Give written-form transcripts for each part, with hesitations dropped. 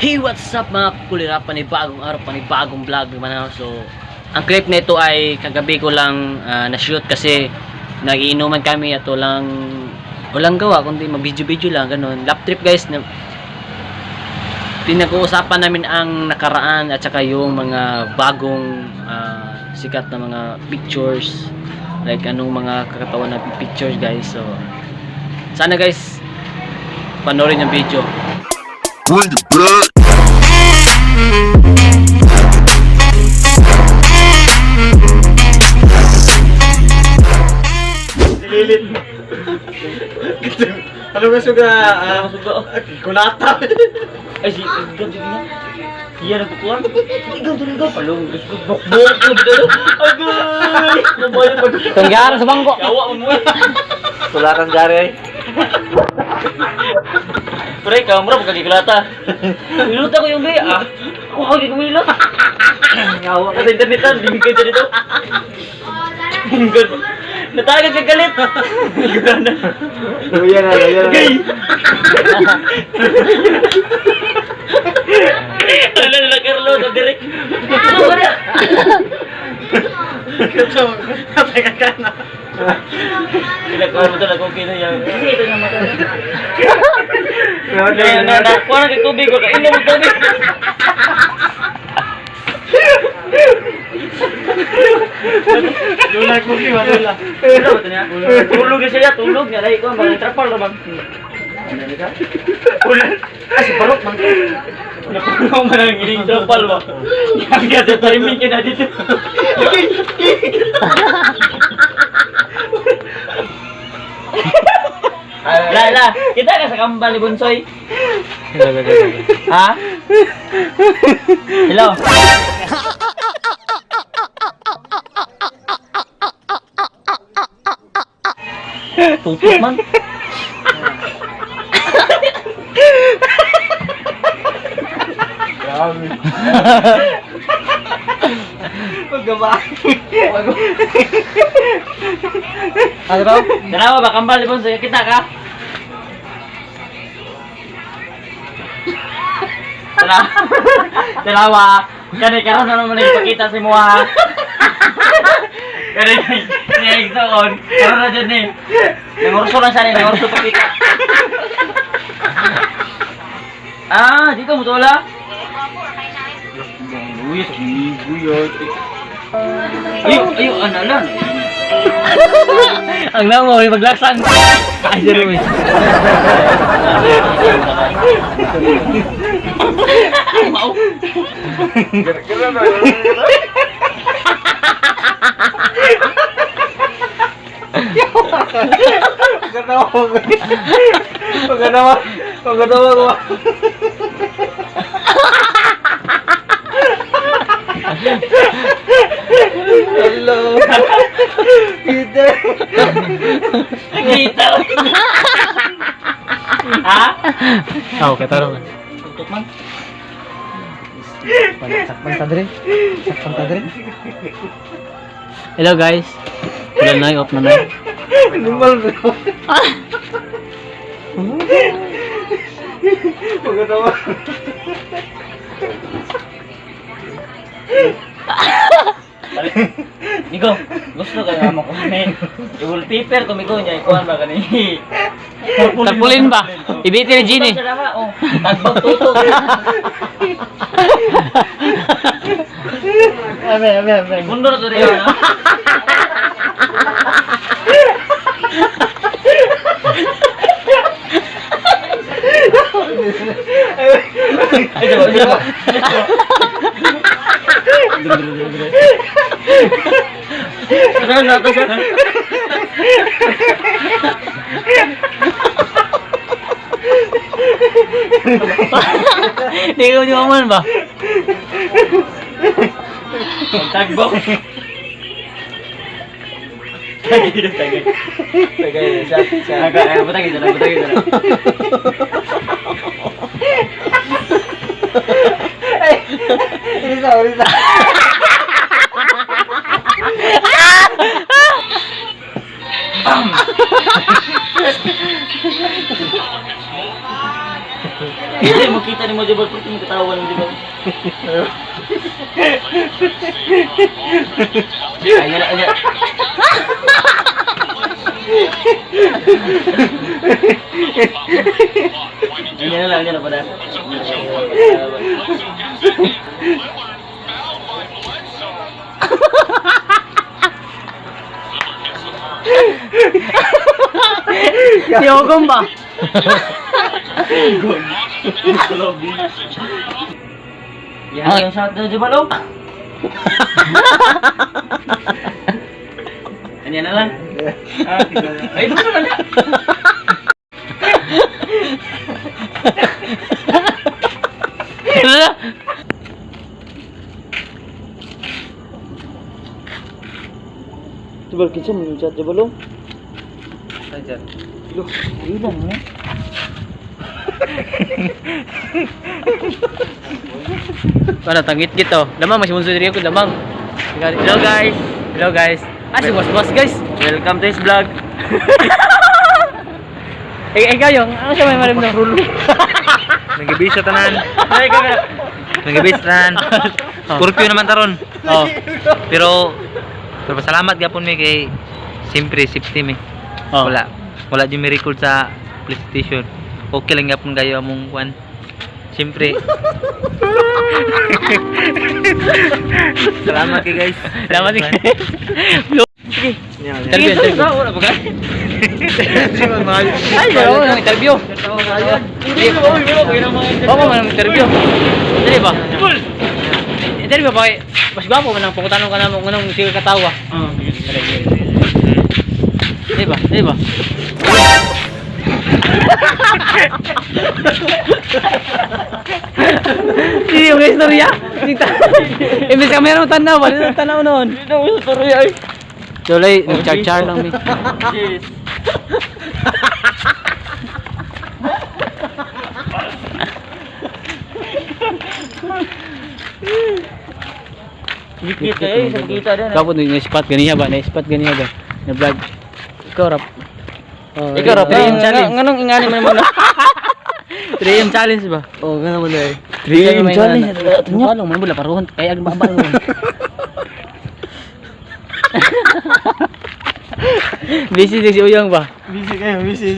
Hey, what's up mga kulira, panibagong araw, panibagong vlog naman ako. So, ang clip nito ay kagabi ko lang na-shoot kasi nagiinuman kami at walang gawa kundi mag-video lang, ganun. Lap trip guys, na pinag-uusapan namin ang nakaraan at saka yung mga bagong sikat na mga pictures, like anong mga kakatawan na pictures guys. So, sana guys panoorin yung video. Bring it back. Lilit. Ano ba suga? Kulata. Ay, si ganto na. Iya na kukuha. Ganto na ganto. Palong, bok-bok. Agay! Mabayan pag... Tanggara sa bangko. Yawa mo mo. Wala kang gari ay. Pre, kamera magkakikulata. Milot ako yung baya. Kung ako di kumilot. Yawa ka sa internetan. Limigay ka dito. Natagad ka galit. Luya na. Ano na Carlo, na direct. Ano ba na? Ito, natagad ka na. Pinagkaroon mo talaga kung kinayang. Ito na mata. Kaya Kuha na kay tubig ko. Kainom mo tubig. Lula ko ki wala. Tulog na siya, tulog niya. Dahil ko, mga trapal na bang. Ulan. Ay, si Barok, man. Napunaw man ang giling trapal ba? Yang gata timing ka na dito. La, kita ka sa kambal ni Bunsoy. Ha? Hello. Tutup man. Grabe. Paggawa. Ano ba? Dalawa ba kambal ni Bunsoy? Kita ka? Dalawa. Kani karon na naman ipakita si mo ha. Kani niya igsoon. Karon na dyan eh. Nangorso lang siya eh. Nangorso pakita. Dito mo tola? Ayo, analan. Ang namo, maglaksang. Ay, dito mo. Mau. Kira-kira na. Pagkatawa ko. Hello. Kita. Ha? Tao ka tarong. Tutup man. Sakpan ta dire. Hello guys. Ulan na, off na. Lumal na. Pagkatawa. Migo, gusto ka na mo kunin. I-wallpaper ko migo niya, ikuhan ba kani? Tarpulin ba? Ibiti ni Gini. Tagbag tutok. Ame. Mundur to rin ha. Ay, diba? Ikaw di man ba? Tagbok. Tagay. Butagi dala. Urisa. Hindi mo kita ni mo mo jebol puti mo ketawa ng jebol. Ayan. Ayan na pada. Yogong ba? Yan yung shot na jebol oh. Ayan na lang. Ay, ito naman na. Jebol kitsa mo yung chat jebol oh. Ayan. Loh, ilang mo. Ano, tangit gito. Lamang, masih muncul diri ako, lamang. Hello guys. Hello guys. Si boss guys. Welcome to his vlog. Gayong, ano siya may marim ng rulo? Nagibis sa tanan. Nagibis sa tanan. Curfew naman taron. Oh. Pero salamat gyapon mi kay siyempre safety mi. Oh. Wala di mi record sa PlayStation. Okay lang gyapon kayo among kwan. Siyempre. Salamat kay guys. Salamat kay. Sige. Interview. Wala ba ka? Ay, wala nang interview. Hindi mo interview. Dili ba? Dili ba kay mas gwapo man ang pagkutanong ka namo nganong sige katawa. Dili ba? Dili ba? Hindi yung istorya. Imbis kami naman tanaw. Bali na tanaw noon. Hindi yung istorya eh. Tulay, nag-char-char lang mi. Yes. Dikit kayo, sa kita din. Kapag na-spot ganiya ba? Na-spot ganiya ba? Na-vlog. Ikaw rap. Ikaw rap, 3M challenge. Nganong ingani mo naman? 3M challenge ba? Oo, gano'n mo na eh. 3M challenge? Tunya lang, manibula paruhan. Kaya agbabal mo. Busy si Uyong ba? Busy kayo, busy.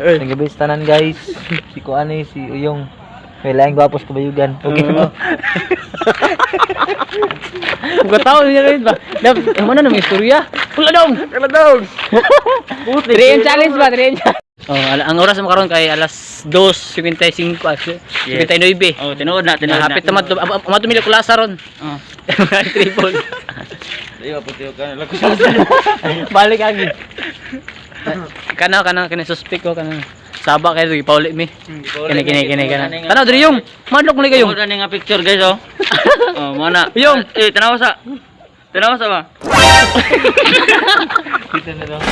Nagibis tanan guys. Si Kuani, si Uyong. May laing gwapos kabayugan. Okay mo. Kung tao niya rin ba? Ano na may istorya? Pula dong! 3M challenge ba? 3M challenge. Oh, ang oras mo karon kay alas 2:55, 59. Oh, tinuod na. Hapit na matumili ko lasa ron. Oh. Triple. Iya, putih kan. Balik lagi. Kana suspect ko kana. Saba kayo ipaulit mi. Kini kana. Tanaw diri yung. Madlok mo ni kayo. Wala nga picture guys oh. Oh, mana? Yung, tanaw sa. Tanaw sa ba? Kita na daw.